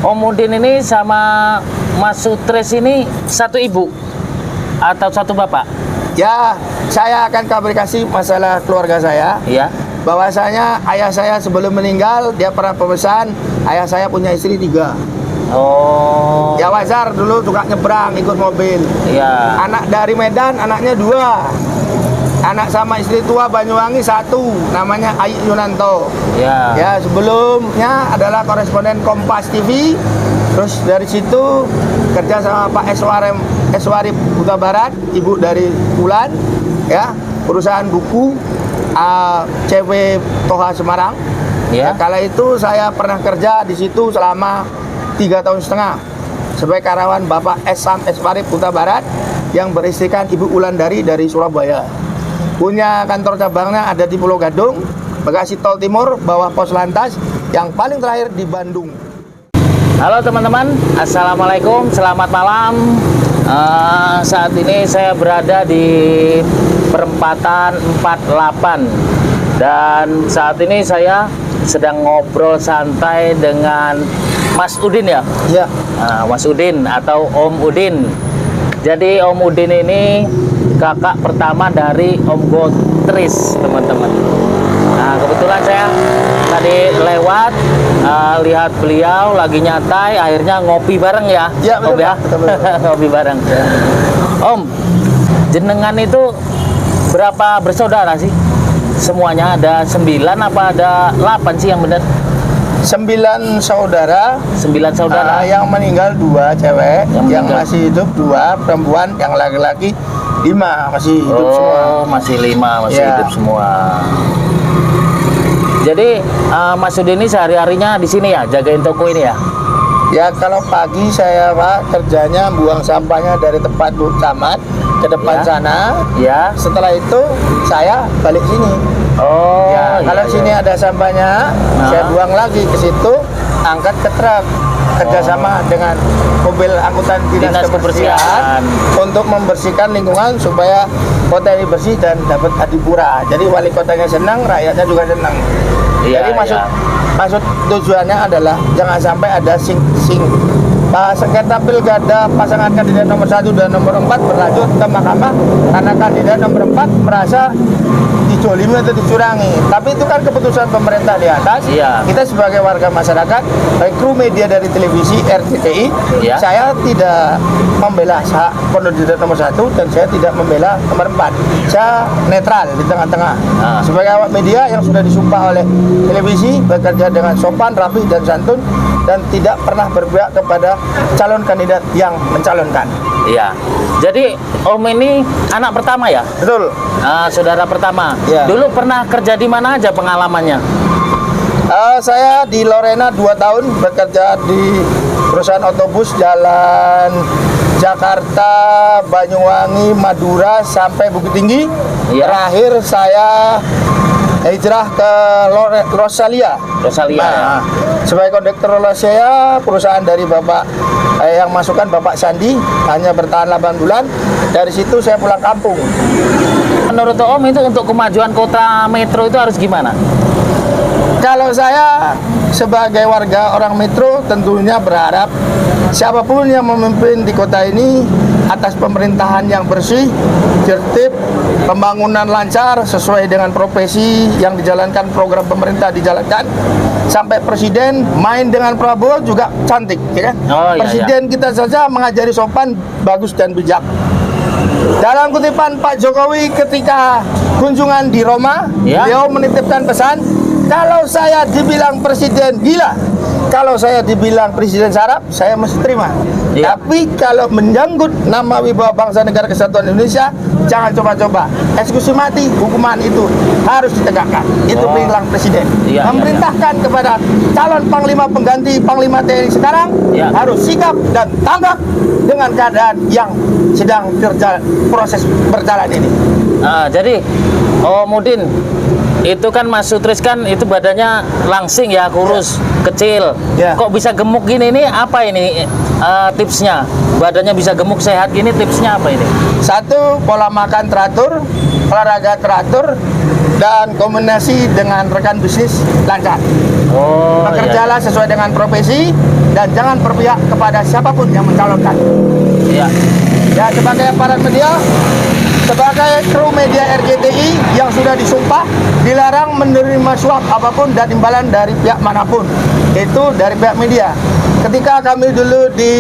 Om Udin ini sama Mas Sutris ini satu ibu atau satu bapak? Ya, saya akan klarifikasi masalah keluarga saya. Iya. Bahwasanya ayah saya sebelum meninggal dia pernah pemesan, ayah saya punya istri 3. Oh. Ya wajar dulu suka nyebrang ikut mobil. Iya. Anak dari Medan anaknya 2. Anak sama istri tua Banyuwangi 1, namanya Ayu Yunanto. Iya. Ya, sebelumnya adalah koresponden Kompas TV. Terus dari situ kerja sama Pak Eswari Huta Barat, ibu dari Bulan, ya, perusahaan buku CV Toha Semarang. Iya. Kala itu saya pernah kerja di situ selama 3,5 tahun sebagai karyawan Bapak Eswari Huta Barat yang beristrikan Ibu Ulandari dari Surabaya. Punya kantor cabangnya ada di Pulau Gadung, Bekasi Tol Timur, bawah pos lantas, yang paling terakhir di Bandung. Halo teman-teman, assalamualaikum, selamat malam. Saat ini saya berada di perempatan 48 dan saat ini saya sedang ngobrol santai dengan Mas Udin ya. Ya. Mas Udin atau Om Udin. Jadi Om Udin ini kakak pertama dari Om Gotris, teman-teman. Nah, kebetulan saya tadi lewat lihat beliau lagi nyantai, akhirnya ngopi bareng ya. Ya, Om betul, ya. betul. Ngopi bareng. Om, jenengan itu berapa bersaudara sih? Semuanya ada 9 apa ada 8 sih yang benar? 9 saudara. 9 saudara. Yang meninggal 2 cewek, yang meninggal. masih hidup 2 perempuan, yang laki-laki 5 masih hidup semua. Oh, masih 5 masih Ya. hidup semua. Jadi Mas Udin ini sehari-harinya di sini ya, jagain toko ini ya? Ya, kalau pagi saya Pak kerjanya buang sampahnya dari tempat Bu Camat ke depan Ya. sana. Ya. Setelah itu saya balik sini. Oh, Ya, iya, kalau iya. sini ada sampahnya, saya buang lagi ke situ, angkat ke truk, kerjasama dengan mobil angkutan dinas kebersihan untuk membersihkan lingkungan supaya kota ini bersih dan dapat adipura. Jadi wali kotanya senang, rakyatnya juga senang. Iya, Jadi maksud tujuannya adalah jangan sampai ada sing-sing. Sengketa pilkada pasangan kandidat nomor 1 dan nomor 4 berlanjut ke mahkamah karena kandidat nomor 4 merasa dizolimi atau dicurangi. Tapi itu kan keputusan pemerintah di atas. Iya. Kita sebagai warga masyarakat, baik kru media dari televisi RCTI, Iya. saya tidak membela kandidat nomor 1 dan saya tidak membela nomor 4. Saya netral di tengah-tengah. Sebagai awak media yang sudah disumpah oleh televisi, bekerja dengan sopan, rapi dan santun dan tidak pernah berpihak kepada calon kandidat yang mencalonkan. Iya. Jadi Om ini anak pertama ya? Betul. Saudara pertama. Iya. Dulu pernah kerja di mana aja pengalamannya? Saya di Lorena 2 tahun bekerja di perusahaan otobus jalan Jakarta, Banyuwangi, Madura sampai Bukit Tinggi. Iya. Terakhir saya hijrah ke Rosalia. Rosalia ya. Sebagai kondektur Rosalia, perusahaan dari Bapak yang masukkan Bapak Sandi, hanya bertahan 8 bulan. Dari situ saya pulang kampung. Menurut Om itu untuk kemajuan kota Metro itu harus gimana? Kalau saya sebagai warga orang Metro tentunya berharap siapapun yang memimpin di kota ini atas pemerintahan yang bersih, tertib, pembangunan lancar sesuai dengan profesi yang dijalankan, program pemerintah dijalankan, sampai presiden main dengan Prabowo juga cantik, ya kan? Oh, iya, Presiden kita saja mengajari sopan, bagus dan bijak. Dalam kutipan Pak Jokowi ketika kunjungan di Roma, Ya. beliau menitipkan pesan, kalau saya dibilang presiden gila, kalau saya dibilang presiden sarap, saya mesti terima. Ya. Tapi kalau menyangkut nama wibawa bangsa negara kesatuan Indonesia, jangan coba-coba. Eksekusi mati, hukuman itu harus ditegakkan. Itu Oh. bilang presiden. Iya, Memerintahkan kepada calon panglima pengganti panglima TNI sekarang Ya. harus sikap dan tanggap dengan keadaan yang sedang proses berjalan ini. Jadi Om Udin, itu kan Mas Sutris kan itu badannya langsing ya, kurus, kecil. Ya. Kok bisa gemuk gini? Ini apa ini tipsnya? Badannya bisa gemuk sehat gini, tipsnya apa ini? 1, pola makan teratur, olahraga teratur, dan komunikasi dengan rekan bisnis lancar. Oh, Bekerjalah sesuai dengan profesi dan jangan berpihak kepada siapapun yang mencalonkan. iya. Ya, sebagai aparat media, sebagai kru media RCTI yang sudah disumpah, dilarang menerima suap apapun dan imbalan dari pihak manapun. Itu dari pihak media. Ketika kami dulu di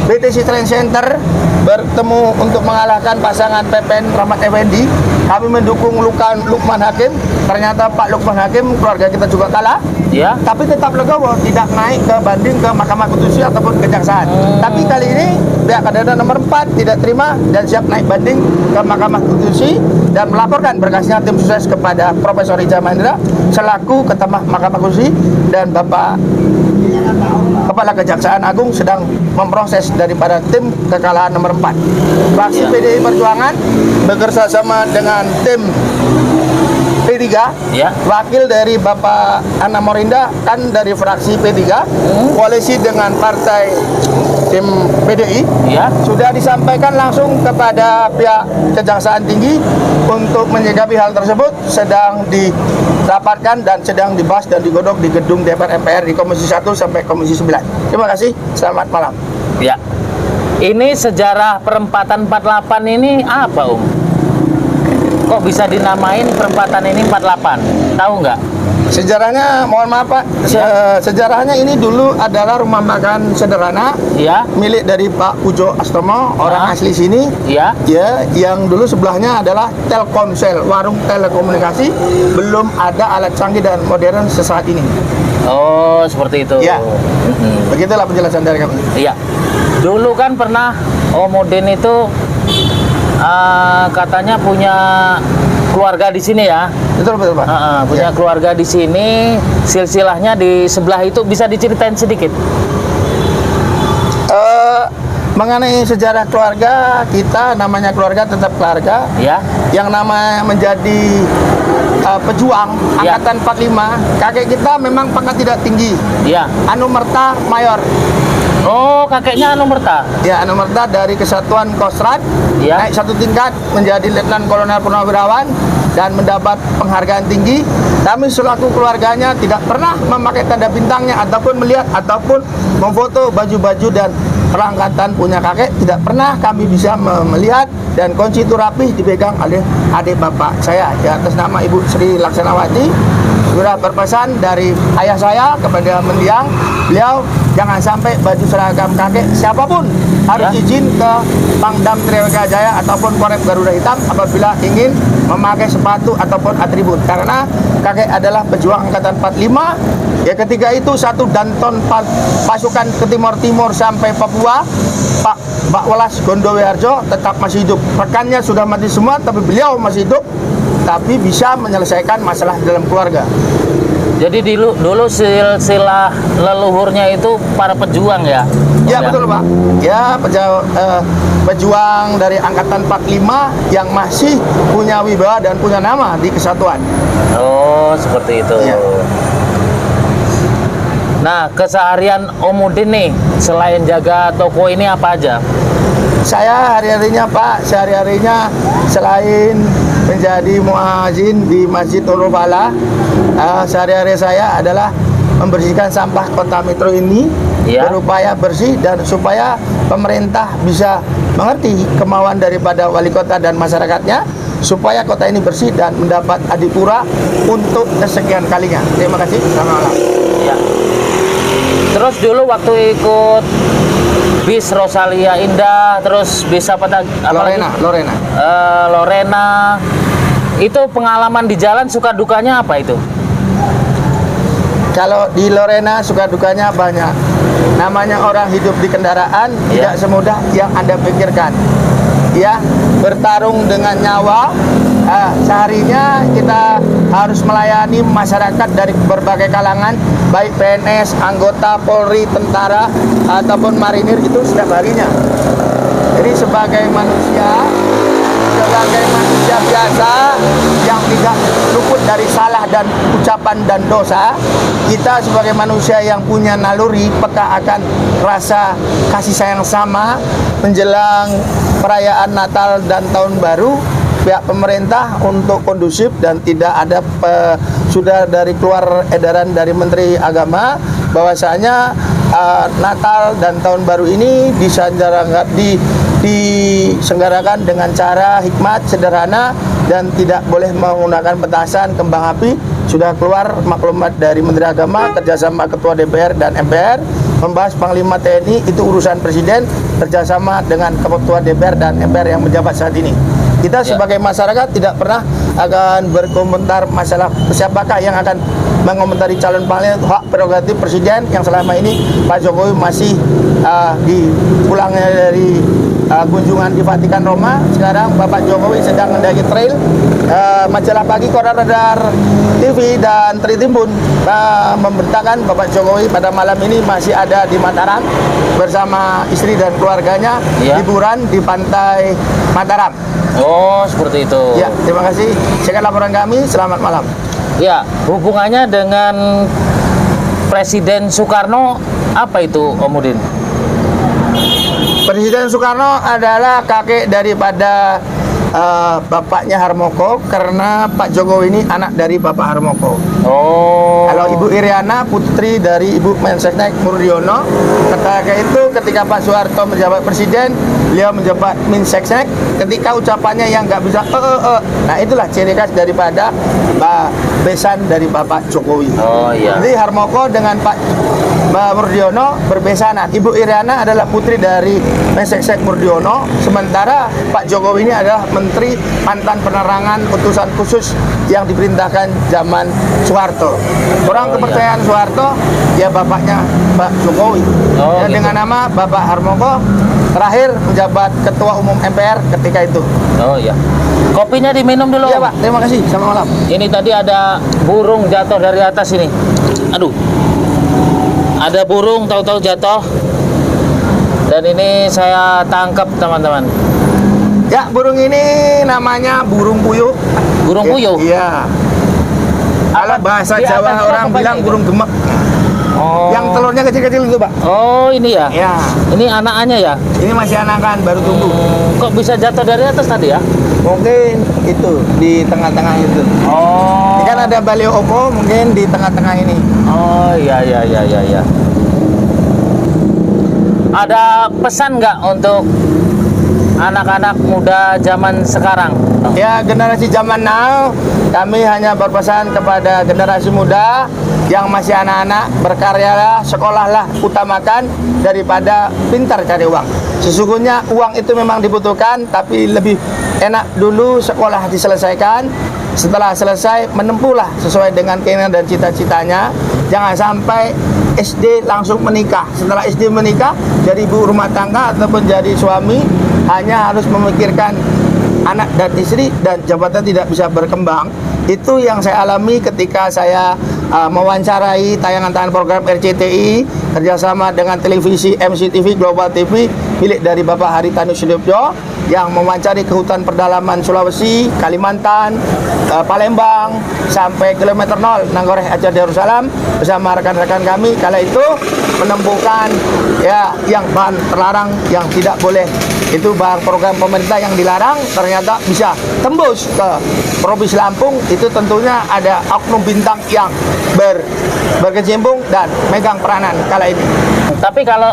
BTC Training Center bertemu untuk mengalahkan pasangan PPN Rahmat Effendi, kami mendukung Lukman Hakim. Ternyata Pak Lukman Hakim, keluarga kita juga kalah. Ya. Tapi tetap legowo, tidak naik ke banding ke Mahkamah Konstitusi ataupun kejaksaan. Tapi kali ini pihak Kadada nomor 4 tidak terima dan siap naik banding ke Mahkamah Konstitusi dan melaporkan berkasnya tim sukses kepada Profesor Ija Mahendra selaku Ketua Mahkamah Konstitusi dan Bapak Kepala Kejaksaan Agung sedang memproses daripada tim kekalahan nomor 4. Fraksi PDI Perjuangan bekerja sama dengan tim P3, Ya. wakil dari Bapak Ana Morinda kan dari fraksi P3, koalisi dengan partai tim PDI, Ya. sudah disampaikan langsung kepada pihak Kejaksaan Tinggi untuk menyikapi hal tersebut, sedang dirapatkan dan sedang dibahas dan digodok di gedung DPR MPR di Komisi 1 sampai Komisi 9. Terima kasih, selamat malam. Ya. Ini sejarah perempatan 48 ini apa, Kok bisa dinamain perempatan ini 48? Tahu nggak? Sejarahnya, mohon maaf Pak, sejarahnya ini dulu adalah rumah makan sederhana Ya. milik dari Pak Pujo Astomo, orang Ah. asli sini. Ya. Ya, yang dulu sebelahnya adalah Telkomsel, warung telekomunikasi. Belum ada alat canggih dan modern sesaat ini. Oh, seperti itu. Ya. Mm-mm. Begitulah penjelasan dari kami. Iya. Dulu kan pernah Om Udin itu katanya punya keluarga di sini ya. Betul betul Pak. Punya Ya. keluarga di sini, silsilahnya di sebelah itu, bisa diceritain sedikit? Mengenai sejarah keluarga kita, namanya keluarga tetap keluarga. Ya. Yang nama menjadi pejuang Ya. angkatan 45, kakek kita memang pangkat tidak tinggi. Ya. Anumerta Mayor. Oh, kakeknya Anumerta. Ya, Anumerta dari Kesatuan Kostrad, Ya. naik satu tingkat menjadi Letnan Kolonel Purnawirawan dan mendapat penghargaan tinggi. Kami selaku keluarganya tidak pernah memakai tanda bintangnya ataupun melihat ataupun memfoto baju-baju dan perangkatan punya kakek, tidak pernah kami bisa melihat, dan kunci itu rapih dipegang oleh adik bapak saya di atas nama Ibu Sri Laksanawati. Sudah berpesan dari ayah saya kepada mendiang beliau, jangan sampai baju seragam kakek siapapun harus Ya. izin ke Pangdam Treweka Jaya ataupun Korem Garuda Hitam apabila ingin memakai sepatu ataupun atribut, karena kakek adalah pejuang angkatan 45. Ya, ketika itu satu Danton pasukan ke timur sampai Papua, Pak Mbak Welas Gondoweharjo tetap masih hidup. Rekannya sudah mati semua, tapi beliau masih hidup, tapi bisa menyelesaikan masalah dalam keluarga. Jadi dulu silsilah leluhurnya itu para pejuang ya? Ya, betul Pak. Ya, pejuang dari angkatan 45 yang masih punya wibawa dan punya nama di kesatuan. Oh, seperti itu. Ya. Nah, keseharian Om Udin nih, selain jaga toko ini apa aja? Saya hari-harinya Pak, sehari-harinya selain menjadi muazin di Masjid Nurul Falah, sehari-hari saya adalah membersihkan sampah kota Metro ini, Ya. berupaya bersih dan supaya pemerintah bisa mengerti kemauan daripada wali kota dan masyarakatnya, supaya kota ini bersih dan mendapat adipura untuk kesekian kalinya. Terima kasih. Selamat malam. Ya. Terus dulu waktu ikut bis Rosalia Indah, terus bis apa lagi? Lorena. Lorena. Itu pengalaman di jalan suka dukanya apa itu? Kalau di Lorena suka dukanya banyak. Namanya orang hidup di kendaraan tidak semudah yang Anda pikirkan. Ya, bertarung dengan nyawa. Seharinya kita harus melayani masyarakat dari berbagai kalangan, baik PNS, anggota Polri, tentara, ataupun marinir, itu setiap harinya. Jadi sebagai manusia biasa yang tidak luput dari salah dan ucapan dan dosa, kita sebagai manusia yang punya naluri peka akan rasa kasih sayang sama menjelang perayaan Natal dan Tahun Baru, pihak pemerintah untuk kondusif dan tidak ada sudah dari keluar edaran dari Menteri Agama bahwasanya Natal dan Tahun Baru ini diselenggarakan dengan cara hikmat, sederhana, dan tidak boleh menggunakan petasan, kembang api. Sudah keluar maklumat dari Menteri Agama kerjasama Ketua DPR dan MPR membahas Panglima TNI itu urusan Presiden kerjasama dengan Ketua DPR dan MPR yang menjabat saat ini. Kita sebagai masyarakat tidak pernah akan berkomentar masalah siapakah yang akan mengomentari calon panglima, hak prerogatif Presiden yang selama ini Pak Jokowi masih di pulangnya dari kunjungan di Vatikan Roma. Sekarang Bapak Jokowi sedang mendaki trail. Majalah Pagi, Koran Radar TV dan Tritimbun memberitakan Bapak Jokowi pada malam ini masih ada di Mataram bersama istri dan keluarganya liburan di pantai Mataram. Oh, seperti itu. Ya, terima kasih. Sekian laporan kami. Selamat malam. Ya, hubungannya dengan Presiden Soekarno apa itu, Om Udin? Presiden Soekarno adalah kakek daripada bapaknya Harmoko, karena Pak Jokowi ini anak dari Bapak Harmoko. Oh. Kalau Ibu Iriana putri dari Ibu Mensesnek Murdiono. Ketika itu ketika Pak Soeharto menjabat presiden, beliau menjabat Mensesnek. Ketika ucapannya yang nggak bisa nah itulah ciri khas daripada besan dari Bapak Jokowi. Oh iya. Jadi Harmoko dengan Pak Murdiono berbesanan. Ibu Iriana adalah putri dari Mensesnek Murdiono, sementara Pak Jokowi ini adalah Menteri Mantan Penerangan utusan khusus yang diperintahkan zaman Soeharto. Orang kepercayaan Soeharto ya bapaknya Pak Jokowi. Dan gitu. dengan nama Bapak Harmoko terakhir menjabat Ketua Umum MPR ketika itu. Oh iya. Kopinya diminum dulu. Iya Pak, terima kasih. Selamat malam. Ini tadi ada burung jatuh dari atas ini. Aduh. Ada burung tahu-tahu jatuh. Dan ini saya tangkap, teman-teman. Ya, burung ini namanya burung puyuh. Burung puyuh? Iya. Kalau bahasa di Jawa atas itu orang apa bilang itu? burung gemek. Oh. Yang telurnya kecil-kecil itu, Pak. Oh, ini ya? Ya. Ini anakannya ya? Ini masih anakan, baru tumbuh. Kok bisa jatuh dari atas tadi ya? Mungkin itu di tengah-tengah itu. Oh. Ini kan ada balio opo, mungkin di tengah-tengah ini. Oh, iya. Ada pesan nggak untuk anak-anak muda zaman sekarang? Ya, generasi zaman now, kami hanya berpesan kepada generasi muda yang masih anak-anak, berkaryalah, sekolahlah, utamakan daripada pintar cari uang. Sesungguhnya uang itu memang dibutuhkan, tapi lebih enak dulu sekolah diselesaikan. Setelah selesai, menempuhlah sesuai dengan keinginan dan cita-citanya. Jangan sampai SD langsung menikah. Setelah SD menikah, jadi ibu rumah tangga ataupun jadi suami, hanya harus memikirkan anak dan istri dan jabatan tidak bisa berkembang. Itu yang saya alami ketika saya mewawancarai tayangan-tayangan program RCTI kerjasama dengan televisi MCTV Global TV milik dari Bapak Haritanu Sudibyo yang mewawancari ke hutan pedalaman Sulawesi, Kalimantan, Palembang sampai kilometer 0 Nanggoreh Aceh Darussalam bersama rekan-rekan kami. Kala itu menemukan ya yang bahan terlarang yang tidak boleh, itu bahan program pemerintah yang dilarang ternyata bisa tembus ke Provinsi Lampung. Itu tentunya ada oknum bintang yang berkecimpung dan megang peranan kala ini. Tapi kalau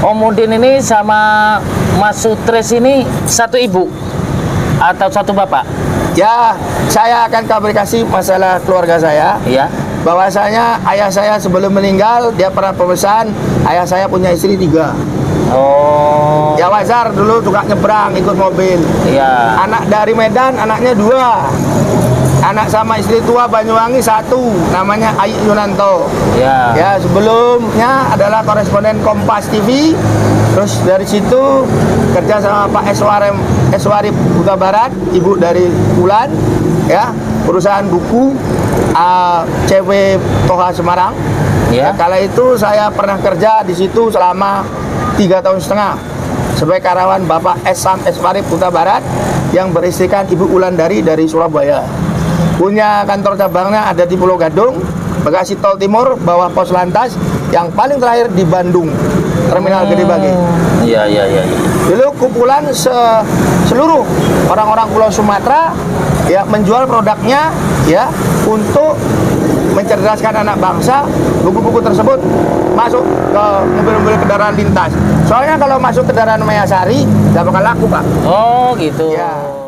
Om Udin ini sama Mas Sutris ini satu ibu atau satu bapak? Ya, saya akan klarifikasi masalah keluarga saya. Iya. Bahwasanya ayah saya sebelum meninggal dia pernah pemesan, ayah saya punya istri 3. Oh. Ya wajar dulu suka nyebrang ikut mobil. Iya. Anak dari Medan anaknya 2. Anak sama istri tua Banyuwangi 1, namanya Ayu Yunanto. Iya. Ya, sebelumnya adalah koresponden Kompas TV. Terus dari situ kerja sama Pak Eswari Buta Barat, ibu dari Bulan, ya, perusahaan buku CW Toha Semarang. Iya. Kala itu saya pernah kerja di situ selama 3,5 tahun sebagai karyawan Bapak Esam Eswari Buta Barat yang beristrikan Ibu Ulandari dari Surabaya. Punya kantor cabangnya ada di Pulau Gadung, Bekasi Tol Timur, bawah pos lantas, yang paling terakhir di Bandung, Terminal Gede Bage. Iya, iya, iya. Dulu kumpulan seluruh orang-orang Pulau Sumatera ya menjual produknya ya untuk mencerdaskan anak bangsa. Buku-buku tersebut masuk ke mobil-mobil kendaraan lintas. Soalnya kalau masuk kendaraan Mayasari nggak bakal laku, Pak. Oh, gitu. Ya.